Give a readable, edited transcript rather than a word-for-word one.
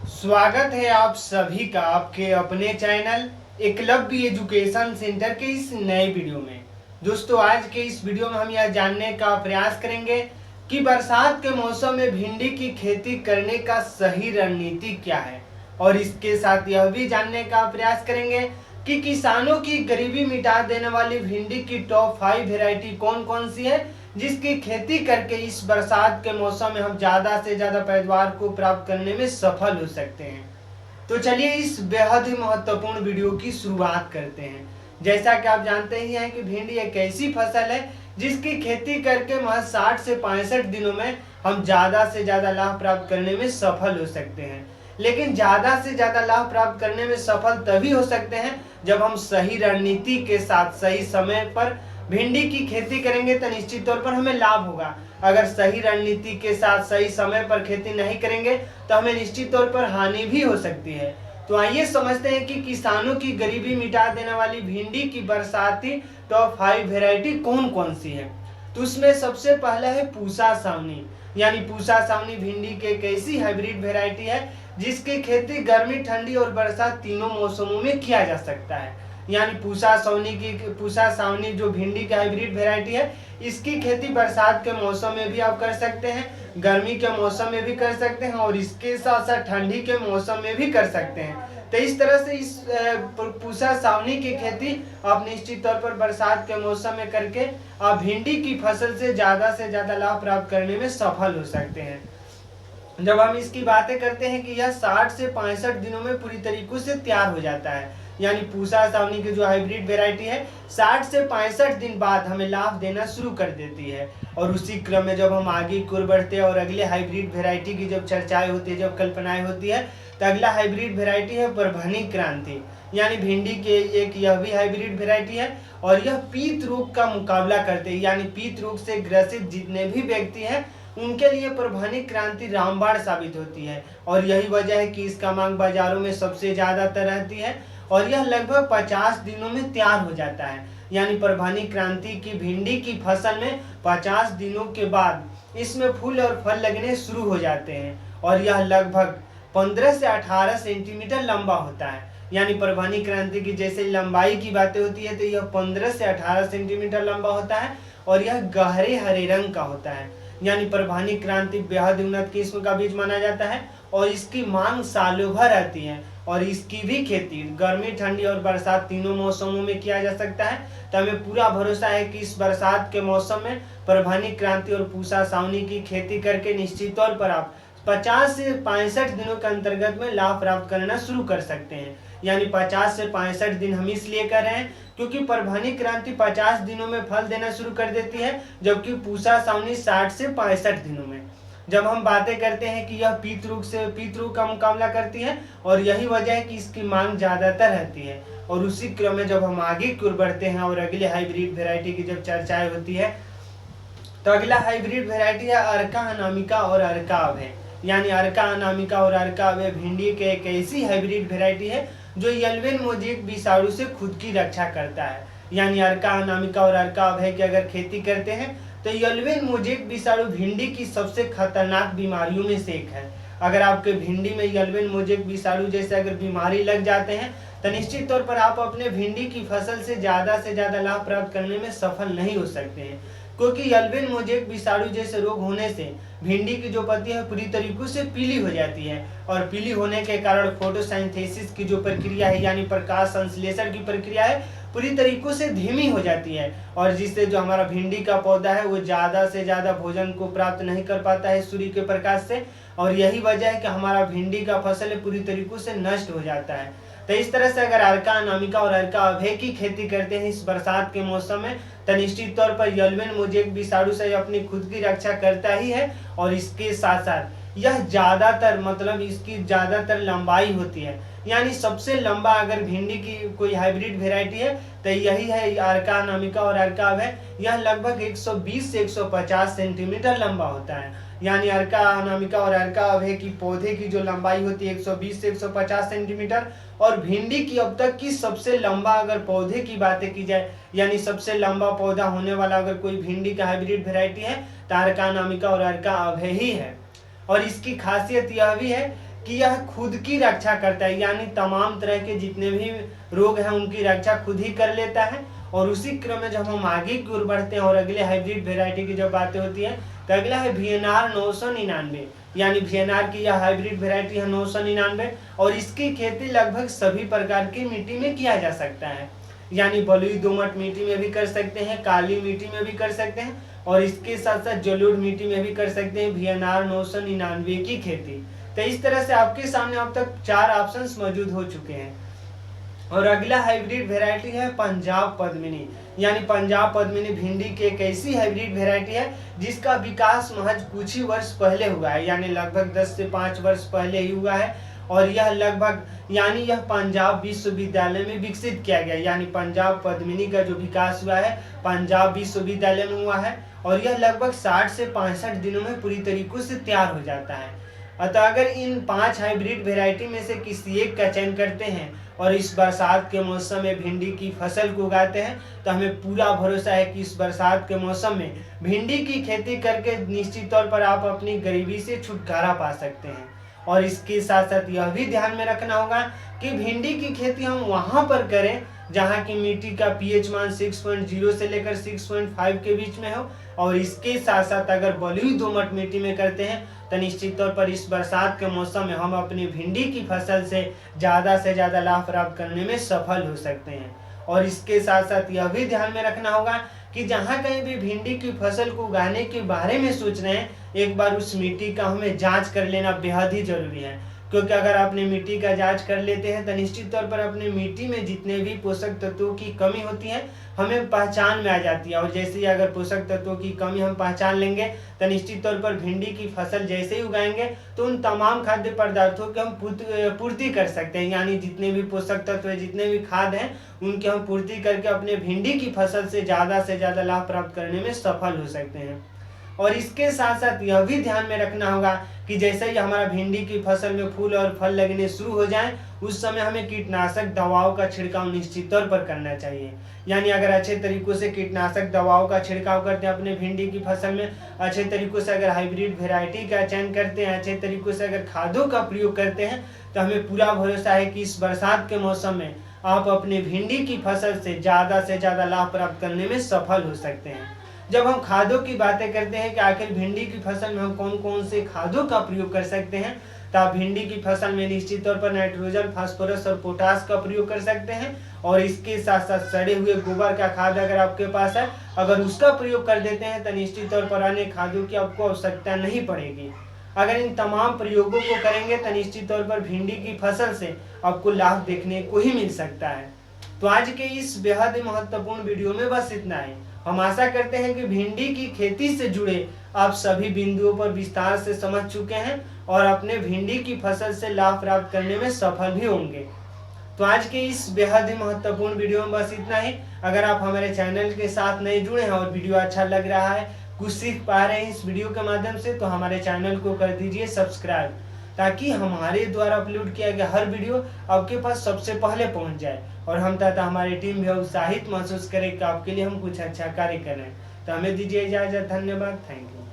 स्वागत है आप सभी का आपके अपने चैनल एकलव्य एजुकेशन सेंटर के इस नए वीडियो में। दोस्तों, आज के इस वीडियो में हम यह जानने का प्रयास करेंगे कि बरसात के मौसम में भिंडी की खेती करने का सही रणनीति क्या है, और इसके साथ यह भी जानने का प्रयास करेंगे कि किसानों की गरीबी मिटा देने वाली भिंडी की टॉप 5 वेराइटी कौन कौन सी है, जिसकी खेती करके इस बरसात के मौसम में हम ज़्यादा से ज़्यादा पैदावार को प्राप्त करने में सफल हो सकते हैं। तो चलिए इस बेहद ही महत्वपूर्ण वीडियो की शुरुआत करते हैं। जैसा कि आप जानते ही हैं कि भिंडी एक ऐसी फसल है जिसकी खेती करके महज 60 से 65 दिनों में हम ज़्यादा से ज़्यादा लाभ प्राप्त करने में सफल हो सकते हैं। लेकिन ज़्यादा से ज़्यादा लाभ प्राप्त करने में सफल तभी हो सकते हैं जब हम सही रणनीति के साथ सही समय पर भिंडी की खेती करेंगे, तो निश्चित तौर पर हमें लाभ होगा। अगर सही रणनीति के साथ सही समय पर खेती नहीं करेंगे तो हमें निश्चित तौर पर हानि भी हो सकती है। तो आइए समझते हैं कि किसानों की गरीबी मिटा देने वाली भिंडी की बरसाती टॉप 5 वेराइटी कौन कौन सी है। तो उसमें सबसे पहला है पूसा सावनी। यानी पूसा सावनी भिंडी की एक ऐसी हाइब्रिड वेराइटी है जिसकी खेती गर्मी, ठंडी और बरसात तीनों मौसमों में किया जा सकता है। यानी पूसा सावनी जो भिंडी की हाइब्रिड वेराइटी है, इसकी खेती बरसात के मौसम में भी आप कर सकते हैं, गर्मी के मौसम में भी कर सकते हैं, और इसके साथ साथ ठंडी के मौसम में भी कर सकते हैं। तो इस तरह से इस पूसा सावनी की खेती आप निश्चित तौर पर बरसात के मौसम में करके आप भिंडी की फसल से ज़्यादा लाभ प्राप्त करने में सफल हो सकते हैं। जब हम इसकी बातें करते हैं कि यह 60 से 65 दिनों में पूरी तरीके से तैयार हो जाता है। यानी पूसा सावनी की जो हाइब्रिड वेराइटी है 60 से 65 दिन बाद हमें लाभ देना शुरू कर देती है। और उसी क्रम में जब हम आगे की ओर बढ़ते हैं और अगले हाइब्रिड वेराइटी की जब चर्चाएं होती है, जब कल्पनाएं होती है, तो अगला हाइब्रिड वेराइटी है परभनी क्रांति। यानी भिंडी के एक यह भी हाइब्रिड वेराइटी है और यह पीत रोग का मुकाबला करते हैं। यानी पीत रोग से ग्रसित जितने भी व्यक्ति हैं उनके लिए परभनी क्रांति रामबाण साबित होती है। और यही वजह है कि इसका मांग बाजारों में सबसे ज्यादातर रहती है और यह लगभग 50 दिनों में तैयार हो जाता है। यानी परभनी क्रांति की भिंडी की फसल में 50 दिनों के बाद इसमें फूल और फल लगने शुरू हो जाते हैं और यह लगभग 15 से 18 सेंटीमीटर लंबा होता है। यानी परभनी क्रांति की जैसे लंबाई की बातें होती है तो यह 15 से 18 सेंटीमीटर लंबा होता है और यह गहरे हरे रंग का होता है। यानी परभनी क्रांति बेहद उन्नत किस्म का बीज माना जाता है और इसकी मांग सालों भर रहती है और इसकी भी खेती गर्मी, ठंडी और बरसात तीनों मौसमों में किया जा सकता है। तो हमें पूरा भरोसा है कि इस बरसात के मौसम में परभनी क्रांति और पूसा सावनी की खेती करके निश्चित तौर पर आप 50 से 65 दिनों के अंतर्गत में लाभ प्राप्त करना शुरू कर सकते हैं। यानी 50 से 65 दिन हम इसलिए कर रहे हैं क्योंकि परभनी क्रांति 50 दिनों में फल देना शुरू कर देती है, जबकि पूसा सावनी 60 से 65 दिनों में। जब हम बातें करते हैं कि यह पीत रोग का मुकाबला करती है और यही वजह है कि इसकी मांग ज्यादातर रहती है। और उसी क्रम में जब हम आगे की ओर बढ़ते हैं और अगले हाइब्रिड वेराइटी की जब चर्चाएं होती है तो अगला हाइब्रिड वेराइटी है अर्का अनामिका और अर्का अभय। यानी अर्का अनामिका और अर्का अभय भिंडी के एक ऐसी हाइब्रिड वेराइटी है जो येल्वेन मोज़ेक विषाणु से खुद की रक्षा करता है। यानी अर्का अनामिका और अर्का अभय की अगर खेती करते हैं तो येल्वेन मोज़ेक विषाणु भिंडी की सबसे खतरनाक बीमारियों में से एक है। अगर आपके भिंडी में येल्वेन मोज़ेक विषाणु जैसे अगर बीमारी लग जाते हैं तो निश्चित तौर पर आप अपने भिंडी की फसल से ज़्यादा लाभ प्राप्त करने में सफल नहीं हो सकते हैं, क्योंकि येल्वेन मोज़ेक विषाणु जैसे रोग होने से भिंडी की जो पत्ती है पूरी तरीके से पीली हो जाती है और पीली होने के कारण फोटोसिंथेसिस की जो प्रक्रिया है यानी प्रकाश संश्लेषण की प्रक्रिया है पूरी तरीकों से धीमी हो जाती है और जिससे जो हमारा भिंडी का पौधा है वो ज़्यादा से ज़्यादा भोजन को प्राप्त नहीं कर पाता है सूर्य के प्रकाश से। और यही वजह है कि हमारा भिंडी का फसल पूरी तरीकों से नष्ट हो जाता है। तो इस तरह से अगर अर्का अनामिका और अर्का अभय की खेती करते हैं इस बरसात के मौसम में तो निश्चित तौर पर येल्वेन मोज़ेक विषाणु से अपनी खुद की रक्षा करता ही है और इसके साथ साथ यह इसकी ज़्यादातर लंबाई होती है। यानी सबसे लंबा अगर भिंडी की कोई हाइब्रिड वेराइटी है तो यही है अर्का अनामिका और अर्का अभय। यह लगभग 120 से 150 सेंटीमीटर लंबा होता है। यानी अर्का अनामिका और अर्का अभय की पौधे की जो लंबाई होती है 120 से 150 सेंटीमीटर और भिंडी की अब तक की सबसे लंबा अगर पौधे की बातें की जाए यानी सबसे लंबा पौधा होने वाला अगर कोई भिंडी का हाइब्रिड वेराइटी है तो अर्का अनामिका और अर्का अभय ही है। और इसकी खासियत यह भी है कि यह खुद की रक्षा करता है, यानी तमाम तरह के जितने भी रोग हैं उनकी रक्षा खुद ही कर लेता है। और उसी क्रम में जब हम आगे की ओर बढ़ते हैं और अगले हाइब्रिड वेराइटी की जब बातें होती है तो अगला है VNR 999, यानी VNR की यह हाइब्रिड वेराइटी है 999 और इसकी खेती लगभग सभी प्रकार की मिट्टी में किया जा सकता है, यानी बलुई दोमट मिट्टी में भी कर सकते हैं, काली मिट्टी में भी कर सकते हैं और इसके साथ साथ जलोढ़ मिट्टी में भी कर सकते हैं VNR 999 की खेती। तो इस तरह से आपके सामने अब तक 4 ऑप्शंस मौजूद हो चुके हैं। और अगला हाइब्रिड वेराइटी है पंजाब पद्मिनी, यानी पंजाब पद्मिनी भिंडी की एक ऐसी हाइब्रिड वेराइटी है जिसका विकास महज कुछ ही वर्ष पहले हुआ है, यानी लगभग 10 से 5 वर्ष पहले ही हुआ है। और यह लगभग यानी यह पंजाब विश्वविद्यालय में विकसित किया गया, यानी पंजाब पद्मिनी का जो विकास हुआ है पंजाब विश्वविद्यालय में हुआ है और यह लगभग 60 से 65 दिनों में पूरी तरीके से तैयार हो जाता है। अतः अगर इन 5 हाइब्रिड वेराइटी में से किसी एक का चयन करते हैं और इस बरसात के मौसम में भिंडी की फसल को उगाते हैं तो हमें पूरा भरोसा है कि इस बरसात के मौसम में भिंडी की खेती करके निश्चित तौर पर आप अपनी गरीबी से छुटकारा पा सकते हैं। और इसके साथ साथ यह भी ध्यान में रखना होगा कि भिंडी की खेती हम वहां पर करें जहां की मिट्टी का pH मान 6.0 से लेकर 6.5 के बीच में हो। और इसके साथ साथ अगर बलुई दोमट मिट्टी में करते हैं तो निश्चित तौर पर इस बरसात के मौसम में हम अपनी भिंडी की फसल से ज़्यादा लाभ प्राप्त करने में सफल हो सकते हैं। और इसके साथ साथ यह भी ध्यान में रखना होगा कि जहाँ कहीं भी भिंडी की फसल को उगाने के बारे में सोच रहे हैं एक बार उस मिट्टी का हमें जांच कर लेना बेहद ही जरूरी है, क्योंकि अगर अपने मिट्टी का जांच कर लेते हैं तो निश्चित तौर पर अपने मिट्टी में जितने भी पोषक तत्वों की कमी होती है हमें पहचान में आ जाती है। और जैसे ही अगर पोषक तत्वों की कमी हम पहचान लेंगे तो निश्चित तौर पर भिंडी की फसल जैसे ही उगाएंगे तो उन तमाम खाद्य पदार्थों की हम पूर्ति कर सकते हैं, यानी जितने भी पोषक तत्व जितने भी खाद हैं उनकी हम पूर्ति करके अपने भिंडी की फसल से ज़्यादा लाभ प्राप्त करने में सफल हो सकते हैं। और इसके साथ साथ यह भी ध्यान में रखना होगा कि जैसे ही हमारा भिंडी की फसल में फूल और फल लगने शुरू हो जाएं उस समय हमें कीटनाशक दवाओं का छिड़काव निश्चित तौर पर करना चाहिए। यानी अगर अच्छे तरीकों से कीटनाशक दवाओं का छिड़काव करते हैं अपने भिंडी की फसल में, अच्छे तरीकों से अगर हाइब्रिड वेराइटी का चयन करते हैं, अच्छे तरीकों से अगर खादों का प्रयोग करते हैं तो हमें पूरा भरोसा है कि इस बरसात के मौसम में आप अपनी भिंडी की फसल से ज़्यादा लाभ प्राप्त करने में सफल हो सकते हैं। जब हम खादों की बातें करते हैं कि आखिर भिंडी की फसल में हम कौन कौन से खादों का प्रयोग कर सकते हैं, तो आप भिंडी की फसल में निश्चित तौर पर नाइट्रोजन, फास्फोरस और पोटास का प्रयोग कर सकते हैं। और इसके साथ साथ सड़े हुए गोबर का खाद अगर आपके पास है अगर उसका प्रयोग कर देते हैं तो निश्चित तौर पर अन्य खादों की आपको आवश्यकता नहीं पड़ेगी। अगर इन तमाम प्रयोगों को करेंगे तो निश्चित तौर पर भिंडी की फसल से आपको लाभ देखने को ही मिल सकता है। तो आज के इस बेहद महत्वपूर्ण वीडियो में बस इतना ही। हम आशा करते हैं कि भिंडी की खेती से जुड़े आप सभी बिंदुओं पर विस्तार से समझ चुके हैं और अपने भिंडी की फसल से लाभ प्राप्त करने में सफल भी होंगे। तो आज के इस बेहद ही महत्वपूर्ण वीडियो में बस इतना ही। अगर आप हमारे चैनल के साथ नए जुड़े हैं और वीडियो अच्छा लग रहा है, कुछ सीख पा रहे हैं इस वीडियो के माध्यम से, तो हमारे चैनल को कर दीजिए सब्सक्राइब, ताकि हमारे द्वारा अपलोड किया गया हर वीडियो आपके पास सबसे पहले पहुंच जाए और हम तथा हमारी टीम भी उत्साहित महसूस करे कि आपके लिए हम कुछ अच्छा कार्य कर रहे हैं। तो हमें दीजिए इजाजत। धन्यवाद। Thank you.